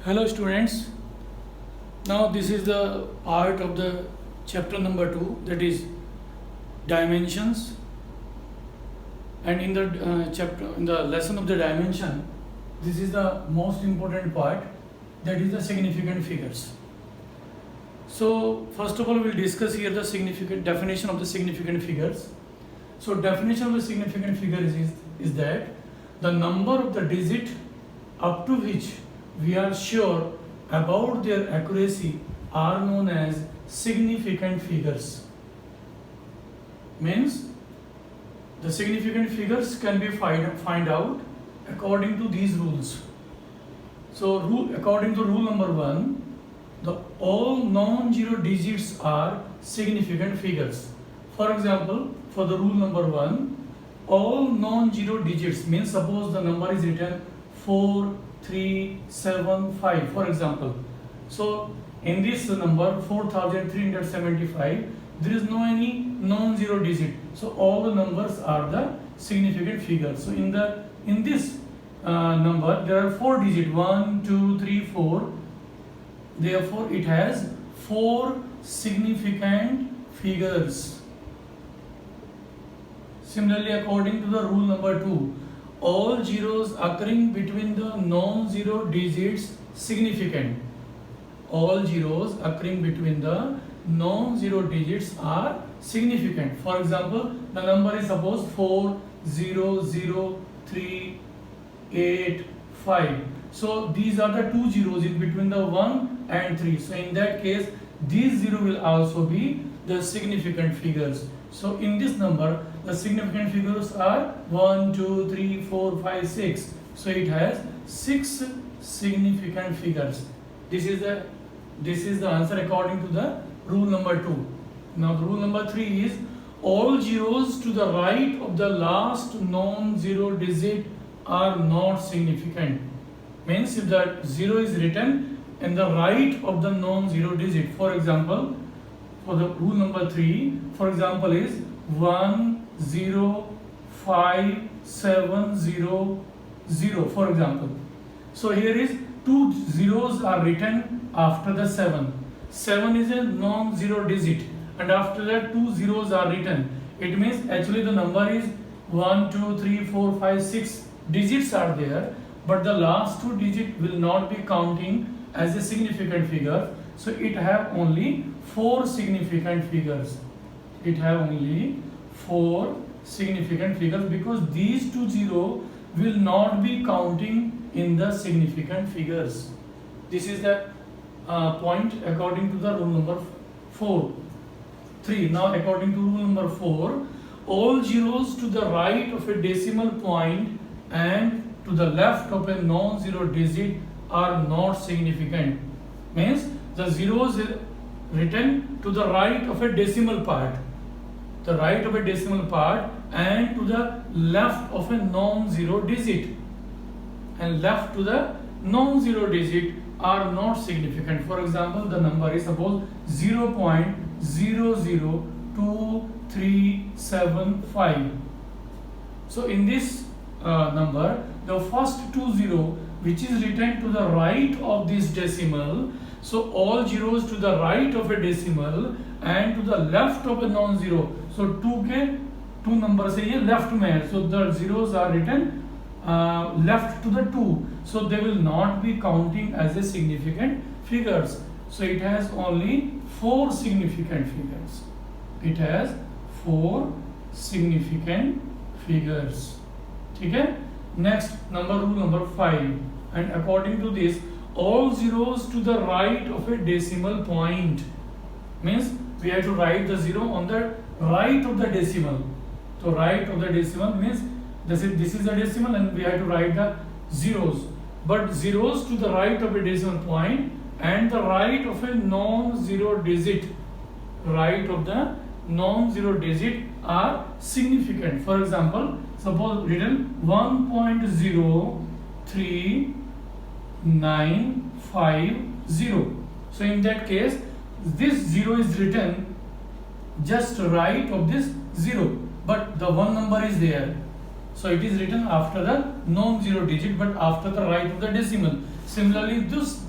Hello students, now this is the part of the chapter number 2, that is dimensions, and in the lesson of the dimension, this is the most important part, that is the significant figures. So first of all, we'll discuss here the significant definition of the significant figures. So definition of the significant figure is that the number of the digit up to which we are sure about their accuracy are known as significant figures. Means the significant figures can be find out according to these rules. So according to rule number 1, all non-zero digits are significant figures. For example, for the rule number 1, all non-zero digits, means suppose the number is written 4, 3, 7, 5, for example. So in this number 4375, there is no any non-zero digit. So all the numbers are the significant figures. So in this number there are 4 digits, 1, 2, 3, 4. Therefore it has 4 significant figures. Similarly, according to the rule number 2, all zeros occurring between the non-zero digits significant. All zeros occurring between the non-zero digits are significant. For example, the number is suppose 4, 0, 0, 3, 8, 5. So these are the 2 zeros in between the 1 and 3. So in that case, these 0 will also be the significant figures. So in this number, the significant figures are 1, 2, 3, 4, 5, 6. So it has 6 significant figures. This is the answer according to the rule number 2. Now the rule number 3 is all zeros to the right of the last non-zero digit are not significant. Means if the 0 is written in the right of the non-zero digit. For example, for the rule number 3, for example, is 1, 0, 5, 7, 0, 0, for example. So here is 2 zeros are written after the 7. 7 is a non-zero digit, and after that 2 zeros are written. It means actually the number is 1, 2, 3, 4, 5, 6 digits are there, but the last 2 digits will not be counting as a significant figure. So it have only 4 significant figures. It have only 4 significant figures because these 2 zeros will not be counting in the significant figures. This is the point according to the rule number 3. Now according to rule number 4, all zeros to the right of a decimal point and to the left of a non-zero digit are not significant. Means the zeros written to the right of a decimal part, the right of a decimal part, and to the left of a non-zero digit, and left to the non-zero digit are not significant. For example, the number is suppose 0.002375. So in this number, the first 2 zero which is written to the right of this decimal, so all zeros to the right of a decimal and to the left of a non-zero. So 2 numbers है ये left में है, so the zeros are written left to the 2, so they will not be counting as a significant figures. So it has only 4 significant figures. It has 4 significant figures. ठीक है? Next rule number 5, and according to this, all zeros to the right of a decimal point, means we have to write the 0 on the right of the decimal. So right of the decimal means this is the decimal and we have to write the zeros. But zeros to the right of a decimal point and the right of a non-zero digit, right of the non-zero digit are significant. For example, suppose written 1.03950. So in that case, this 0 is written just right of this 0, but the 1 number is there. So it is written after the non-zero digit, but after the right of the decimal. Similarly, this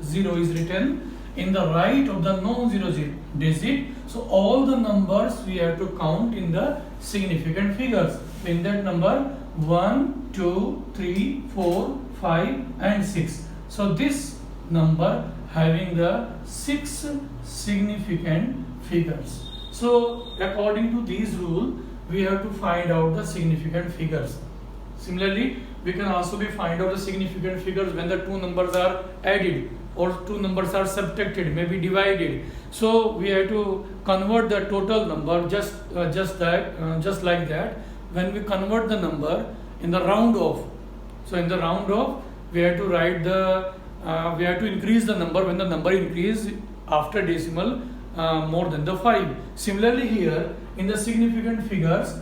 0 is written in the right of the non-zero digit. So all the numbers we have to count in the significant figures. In that number 1, 2, 3, 4, 5 and 6. So this number having the 6 significant figures. So according to these rules, we have to find out the significant figures. Similarly, we can also find out the significant figures when the two numbers are added or two numbers are subtracted, maybe divided. So we have to convert the total number just like that. When we convert the number in the round off, so in the round off we have to write the we have to increase the number when the number increase after decimal more than the 5. Similarly here in the significant figures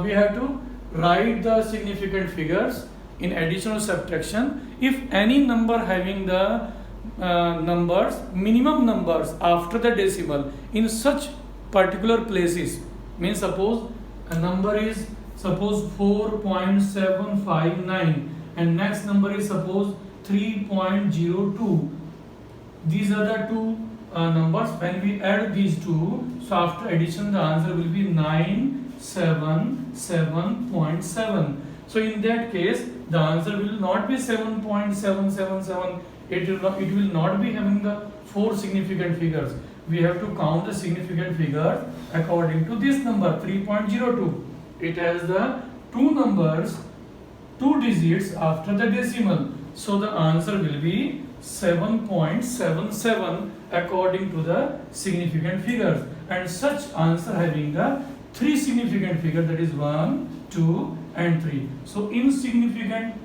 we have to write the significant figures in addition or subtraction. If any number having the numbers, minimum numbers after the decimal in such particular places, means suppose a number is suppose 4.759 and next number is suppose 3.02. These are the two numbers. When we add these two, so after addition the answer will be 977.7. So in that case the answer will not be 7.777. It will not be having the 4 significant figures. We have to count the significant figures according to this number 3.02. It has the two numbers, 2 digits after the decimal. So the answer will be 7.77 according to the significant figures. And such answer having the 3 significant figures, that is 1, 2 and 3. So in significant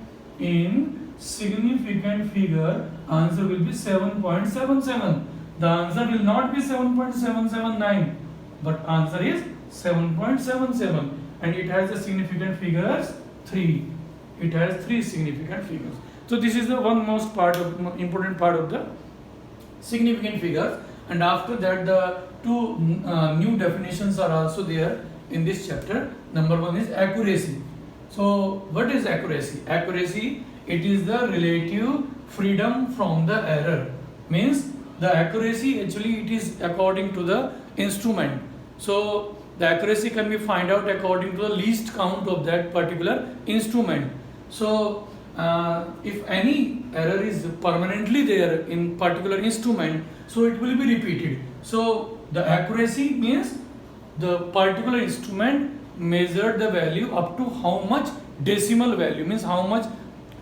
figure answer will be 7.77. The answer will not be 7.779, but answer is 7.77, and it has the significant figures 3. It has 3 significant figures. So this is the one most important part of the significant figures. And after that the two new definitions are also there in this chapter. Number 1 is accuracy. So what is accuracy? Accuracy, it is the relative freedom from the error. Means the accuracy actually it is according to the instrument. So the accuracy can be find out according to the least count of that particular instrument. So if any error is permanently there in particular instrument, so it will be repeated. So the accuracy means the particular instrument measured the value up to how much decimal value, means how much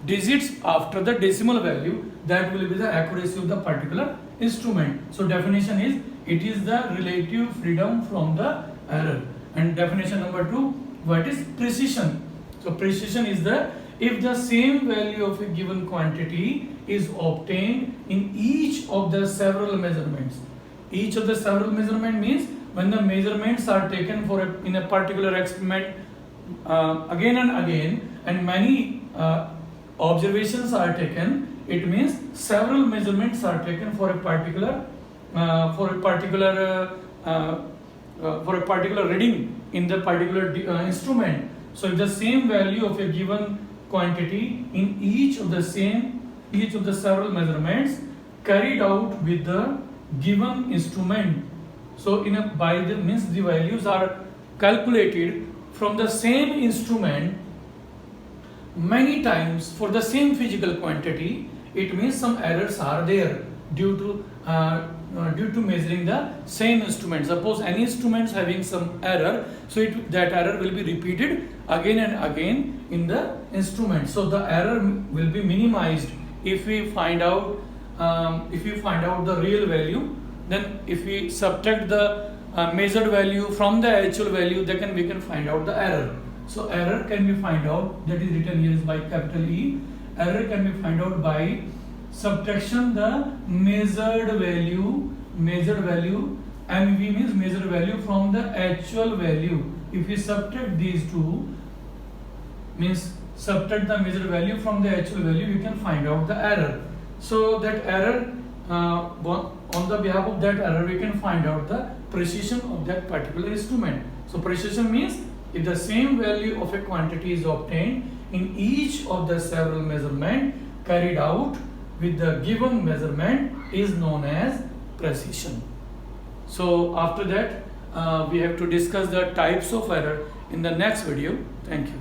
digits after the decimal value, that will be the accuracy of the particular instrument. So definition is, it is the relative freedom from the error. And definition number 2, what is precision? So precision is the, if the same value of a given quantity is obtained in each of the several measurements. Each of the several measurement means when the measurements are taken in a particular experiment again and again, and many observations are taken, it means several measurements are taken for a particular reading in the particular instrument. So if the same value of a given quantity in each of the several measurements carried out with the given instrument, so means the values are calculated from the same instrument many times for the same physical quantity, it means some errors are there due to measuring the same instrument. Suppose any instruments having some error, so that error will be repeated again and again in the instrument. So the error will be minimized if we find out the real value. Then if we subtract the measured value from the actual value, then we can find out the error. So error can be find out, that is written here is by capital E. Error can be find out by subtraction the measured value, MV means measured value, from the actual value. If we subtract these two, means subtract the measured value from the actual value, we can find out the error. So that error, on the behalf of that error, we can find out the precision of that particular instrument. So precision means if the same value of a quantity is obtained in each of the several measurements carried out with the given measurement is known as precision. So after that we have to discuss the types of error in the next video. Thank you.